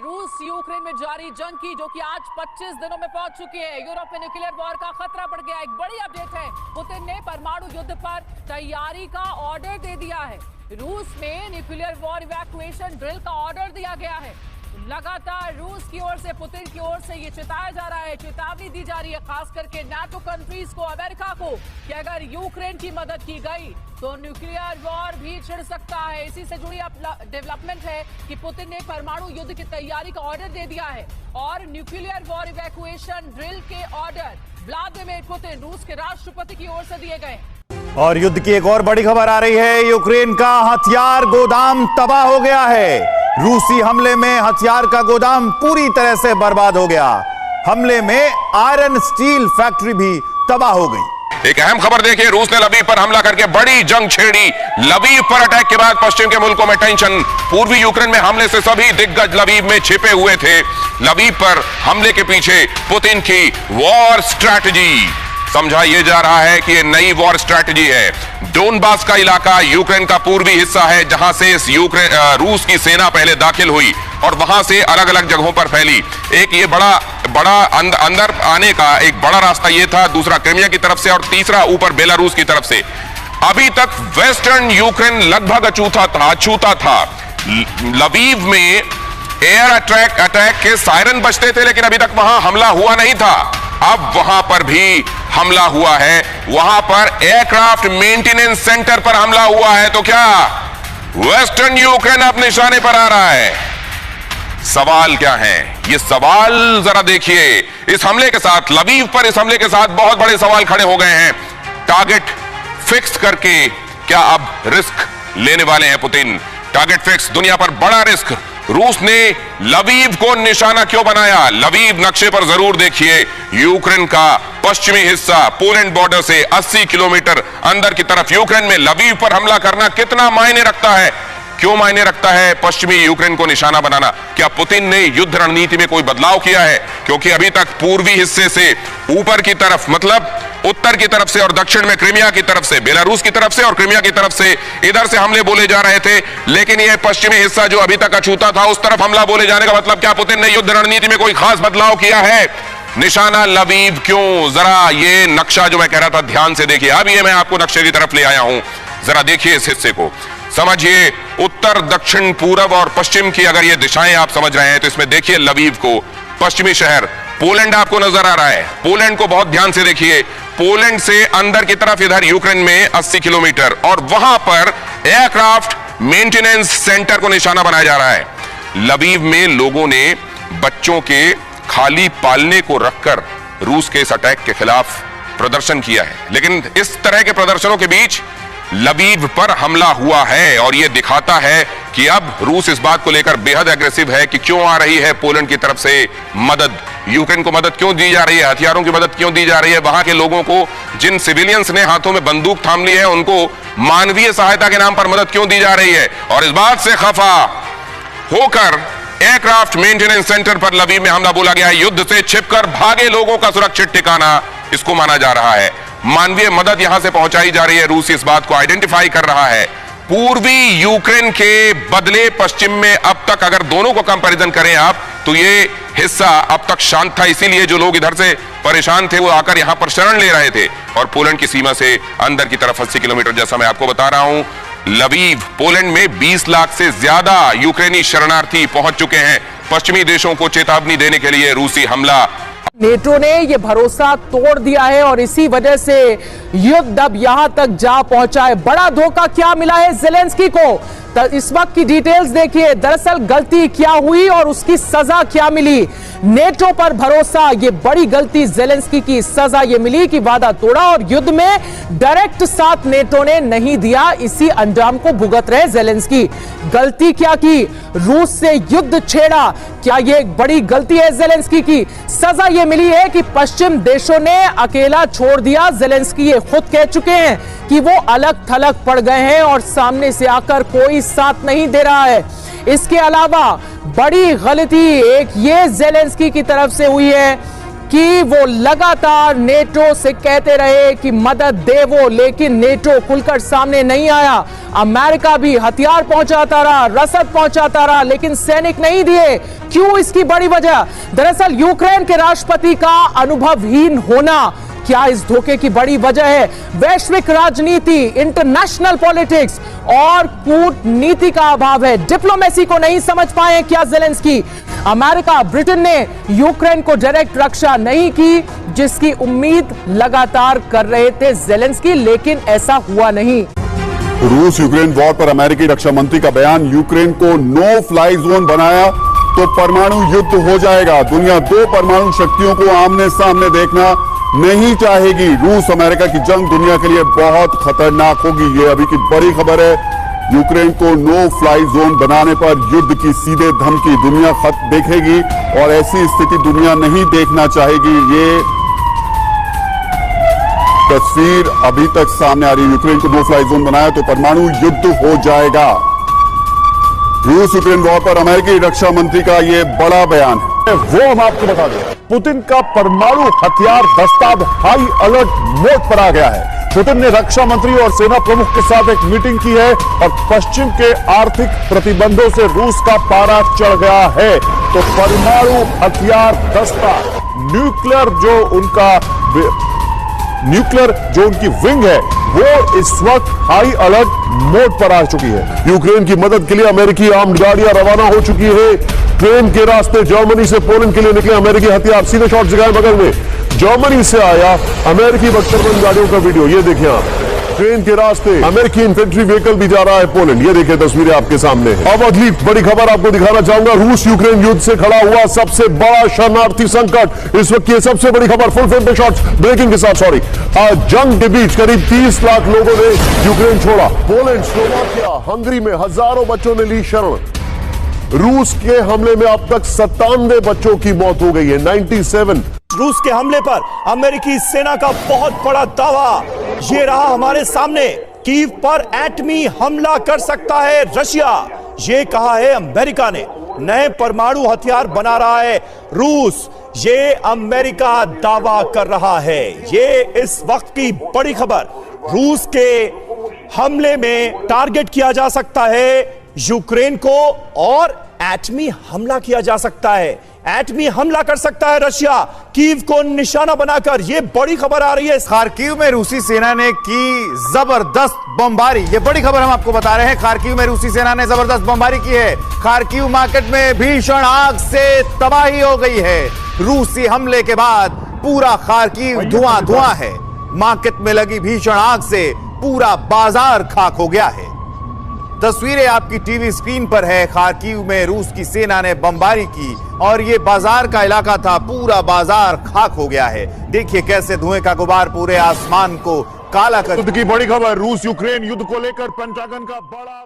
रूस यूक्रेन में जारी जंग की, जो कि आज 25 दिनों में पहुंच चुकी है। यूरोप में न्यूक्लियर वॉर का खतरा बढ़ गया। एक बड़ी अपडेट है, पुतिन ने परमाणु युद्ध पर तैयारी का ऑर्डर दे दिया है। रूस में न्यूक्लियर वॉर इवैक्यूएशन ड्रिल का ऑर्डर दिया गया है। लगातार रूस की ओर से, पुतिन की ओर से ये चिताया जा रहा है, चेतावनी दी जा रही है, खास करके नाटो कंट्रीज को, अमेरिका को, कि अगर यूक्रेन की मदद की गई तो न्यूक्लियर वॉर भी छिड़ सकता है। इसी से जुड़ी अब डेवलपमेंट है कि पुतिन ने परमाणु युद्ध की तैयारी का ऑर्डर दे दिया है और न्यूक्लियर वॉर इवैक्यूएशन ड्रिल के ऑर्डर व्लादिमीर पुतिन, रूस के राष्ट्रपति की ओर से दिए गए। और युद्ध की एक और बड़ी खबर आ रही है। यूक्रेन का हथियार गोदाम तबाह हो गया है। रूसी हमले में हथियार का गोदाम पूरी तरह से बर्बाद हो गया। हमले में आयरन स्टील फैक्ट्री भी तबाह हो गई। एक अहम खबर देखिए, रूस ने लवीव पर हमला करके बड़ी जंग छेड़ी। लवीव पर अटैक के बाद पश्चिम के मुल्कों में टेंशन। पूर्वी यूक्रेन में हमले से सभी दिग्गज लवीव में छिपे हुए थे। लवीव पर हमले के पीछे पुतिन की वॉर स्ट्रैटेजी। समझा यह जा रहा है कि यह नई वॉर स्ट्रैटेजी है। डोनबास का इलाका यूक्रेन का पूर्वी हिस्सा है, जहां से रूस की सेना पहले दाखिल हुई और वहां से अलग अलग जगहों पर फैली। एक ये बड़ा अंदर आने का एक बड़ा रास्ता ये था, दूसरा क्रीमिया की तरफ से और तीसरा ऊपर बेलारूस की तरफ से। अभी तक वेस्टर्न यूक्रेन लगभग अछूता था। लवीव में एयर अटैक के सायरन बजते थे, लेकिन अभी तक वहां हमला हुआ नहीं था। अब वहां पर भी हमला हुआ है। वहां पर एयरक्राफ्ट मेंटेनेंस सेंटर पर हमला हुआ है। तो क्या वेस्टर्न यूक्रेन अब निशाने पर आ रहा है? सवाल क्या है? ये सवाल जरा देखिए। इस हमले के साथ, लवीव पर इस हमले के साथ बहुत बड़े सवाल खड़े हो गए हैं। टारगेट फिक्स करके क्या अब रिस्क लेने वाले हैं पुतिन? टारगेट फिक्स, दुनिया पर बड़ा रिस्क। रूस ने लवीव को निशाना क्यों बनाया? लवीव नक्शे पर जरूर देखिए। यूक्रेन का पश्चिमी हिस्सा, पोलैंड बॉर्डर से 80 किलोमीटर अंदर की तरफ यूक्रेन में लवीव पर हमला करना कितना मायने रखता है? क्यों मायने रखता है पश्चिमी यूक्रेन को निशाना बनाना? क्या पुतिन ने युद्ध रणनीति में कोई बदलाव किया है? क्योंकि अभी तक पूर्वी हिस्से से ऊपर की तरफ, मतलब उत्तर की तरफ से और दक्षिण में क्रीमिया की तरफ से, बेलारूस की तरफ से और क्रीमिया की तरफ से इधर से हमले बोले जा रहे थे। लेकिन यह पश्चिमी हिस्सा जो अभी तक अछूता था, उस तरफ हमला बोले जाने का मतलब क्या पुतिन ने युद्ध रणनीति में कोई खास बदलाव किया है? निशाना लवीव क्यों? जरा ये नक्शा जो मैं कह रहा था ध्यान से देखिए। अब ये मैं आपको नक्शे की तरफ ले आया हूं, जरा देखिए इस हिस्से को, समझिए। उत्तर, दक्षिण, पूरब और पश्चिम की अगर ये दिशाएं आप समझ रहे हैं तो इसमें देखिए लवीव को, पश्चिमी शहर पोलैंड आपको नजर आ रहा है। पोलैंड को बहुत ध्यान से देखिए। पोलैंड से अंदर की तरफ इधर यूक्रेन में 80 किलोमीटर और वहां पर एयरक्राफ्ट मेंटेनेंस सेंटर को निशाना बनाया जा रहा है। लवीव में लोगों ने बच्चों के खाली पालने को रखकर रूस के इस अटैक के खिलाफ प्रदर्शन किया है। लेकिन इस तरह के प्रदर्शनों के बीच लवीव पर हमला हुआ है और यह दिखाता है कि अब रूस इस बात को लेकर बेहद एग्रेसिव है कि क्यों आ रही है पोलैंड की तरफ से मदद। यूक्रेन को मदद क्यों दी जा रही है? हथियारों की मदद क्यों दी जा रही है? वहां के लोगों को, जिन सिविलियंस ने हाथों में बंदूक थाम ली है, उनको मानवीय सहायता के नाम पर मदद क्यों दी जा रही है? और इस बात से खफा होकर एयरक्राफ्ट मेंटेनेंस सेंटर पर लवीव में हमला बोला गया है। युद्ध से छिपकर भागे लोगों का सुरक्षित ठिकाना इसको माना जा रहा है। मानवीय मदद यहां से पहुंचाई जा रही है। रूस इस बात को आइडेंटिफाई कर रहा है। पूर्वी यूक्रेन के बदले पश्चिम में अब तक अगर दोनों को कंपैरिजन करें आप, तो ये हिस्सा अब तक शांत था। इसीलिए जो लोग इधर से परेशान थे वो आकर यहां पर शरण ले रहे थे। और पोलैंड की सीमा से अंदर की तरफ 80 किलोमीटर, जैसा मैं आपको बता रहा हूं, लवीव, पोलैंड में 20 लाख से ज्यादा यूक्रेनी शरणार्थी पहुंच चुके हैं। पश्चिमी देशों को चेतावनी देने के लिए रूसी हमला। नेटो ने यह भरोसा तोड़ दिया है और इसी वजह से युद्ध अब यहां तक जा पहुंचा है। बड़ा धोखा क्या मिला है ज़ेलेंस्की को, इस वक्त की डिटेल्स देखिए। दरअसल गलती क्या हुई और उसकी सजा क्या मिली? नेटो पर भरोसा, ये बड़ी गलती ज़ेलेंस्की की। सजा ये मिली कि वादा तोड़ा और युद्ध में डायरेक्ट साथ नेटो ने नहीं दिया। इसी अंजाम को भुगत रहे ज़ेलेंस्की। गलती क्या की? रूस से युद्ध छेड़ा। क्या ये एक बड़ी गलती है ज़ेलेंस्की की? सजा ये मिली है कि पश्चिम देशों ने अकेला छोड़ दिया। ज़ेलेंस्की ये खुद कह चुके हैं कि वो अलग थलग पड़ गए हैं और सामने से आकर कोई साथ नहीं दे रहा है। इसके अलावा बड़ी गलती एक ये ज़ेलेंस्की की तरफ से हुई है कि वो लगातार नेटो से कहते रहे कि मदद दे वो, लेकिन नेटो खुलकर सामने नहीं आया। अमेरिका भी हथियार पहुंचाता रहा, रसद पहुंचाता रहा, लेकिन सैनिक नहीं दिए। क्यों? इसकी बड़ी वजह दरअसल यूक्रेन के राष्ट्रपति का अनुभवहीन होना। क्या इस धोखे की बड़ी वजह है? वैश्विक राजनीति, इंटरनेशनल पॉलिटिक्स और कूटनीति का अभाव है। डिप्लोमेसी को नहीं समझ पाए क्या जेलेंस्की? अमेरिका, ब्रिटेन ने यूक्रेन को डायरेक्ट रक्षा नहीं की, जिसकी उम्मीद लगातार कर रहे थे जेलेंस्की, लेकिन ऐसा हुआ नहीं। रूस यूक्रेन वॉर पर अमेरिकी रक्षा मंत्री का बयान, यूक्रेन को नो फ्लाई जोन बनाया तो परमाणु युद्ध हो जाएगा। दुनिया दो परमाणु शक्तियों को आमने सामने देखना नहीं चाहेगी। रूस अमेरिका की जंग दुनिया के लिए बहुत खतरनाक होगी। ये अभी की बड़ी खबर है। यूक्रेन को नो फ्लाई जोन बनाने पर युद्ध की सीधे धमकी दुनिया खत देखेगी और ऐसी स्थिति दुनिया नहीं देखना चाहेगी। ये तस्वीर अभी तक सामने आ रही है। यूक्रेन को नो फ्लाई जोन बनाया तो परमाणु युद्ध हो जाएगा। रूस यूक्रेन वॉर पर अमेरिकी रक्षा मंत्री का यह बड़ा बयान है। वो हम आपको बता दें, पुतिन का परमाणु हथियार दस्ता हाई अलर्ट मोड पर आ गया है। पुतिन ने रक्षा मंत्री और सेना प्रमुख के साथ एक मीटिंग की है और पश्चिम के आर्थिक प्रतिबंधों से रूस का पारा चढ़ गया है। तो परमाणु हथियार दस्ता, न्यूक्लियर जो उनकी विंग है, वो इस वक्त हाई अलर्ट मोड पर आ चुकी है। यूक्रेन की मदद के लिए अमेरिकी आर्म्ड गाड़ियां रवाना हो चुकी है। ट्रेन के रास्ते जर्मनी से पोलैंड के लिए निकले अमेरिकी हथियार, सीधे शॉट जगह बगल में जर्मनी से आया अमेरिकी बख्तरबंद गाड़ियों का वीडियो। ये देखिए आप, ट्रेन के रास्ते अमेरिकी इन्फेंट्री व्हीकल भी जा रहा है पोलैंड। ये देखिए तस्वीरें आपके सामने है। अब अगली बड़ी खबर आपको दिखाना चाहूंगा। रूस यूक्रेन युद्ध से खड़ा हुआ सबसे बड़ा शरणार्थी संकट। इस वक्त की सबसे बड़ी खबर, फुल फ्रेम पे शॉट्स ब्रेकिंग के साथ। जंग के बीच करीब 30 लाख लोगों ने यूक्रेन छोड़ा। पोलैंड, स्लोवाकिया, हंगरी में हजारों बच्चों ने ली शरण। रूस के हमले में अब तक 97 बच्चों की मौत हो गई है। 97। रूस के हमले पर अमेरिकी सेना का बहुत बड़ा दावा ये रहा हमारे सामने। कीव पर एटमी हमला कर सकता है रशिया, ये कहा है अमेरिका ने। नए परमाणु हथियार बना रहा है रूस, ये अमेरिका दावा कर रहा है। ये इस वक्त की बड़ी खबर। रूस के हमले में टारगेट किया जा सकता है यूक्रेन को और एटमी हमला किया जा सकता है। एटमी हमला कर सकता है रशिया, कीव को निशाना बनाकर। यह बड़ी खबर आ रही है। खार्किव में रूसी सेना ने की जबरदस्त बमबारी। ये बड़ी खबर हम आपको बता रहे हैं। खार्किव में रूसी सेना ने जबरदस्त बमबारी की है। खार्किव मार्केट में भीषण आग से तबाही हो गई है। रूसी हमले के बाद पूरा खार्किव धुआं धुआं है। मार्केट में लगी भीषण आग से पूरा बाजार खाक हो गया है। तस्वीरें आपकी टीवी स्क्रीन पर है। खार्किव में रूस की सेना ने बमबारी की और ये बाजार का इलाका था, पूरा बाजार खाक हो गया है। देखिए कैसे धुएं का गुबार पूरे आसमान को काला कर। युद्ध की बड़ी खबर, रूस यूक्रेन युद्ध को लेकर पेंटागन का बड़ा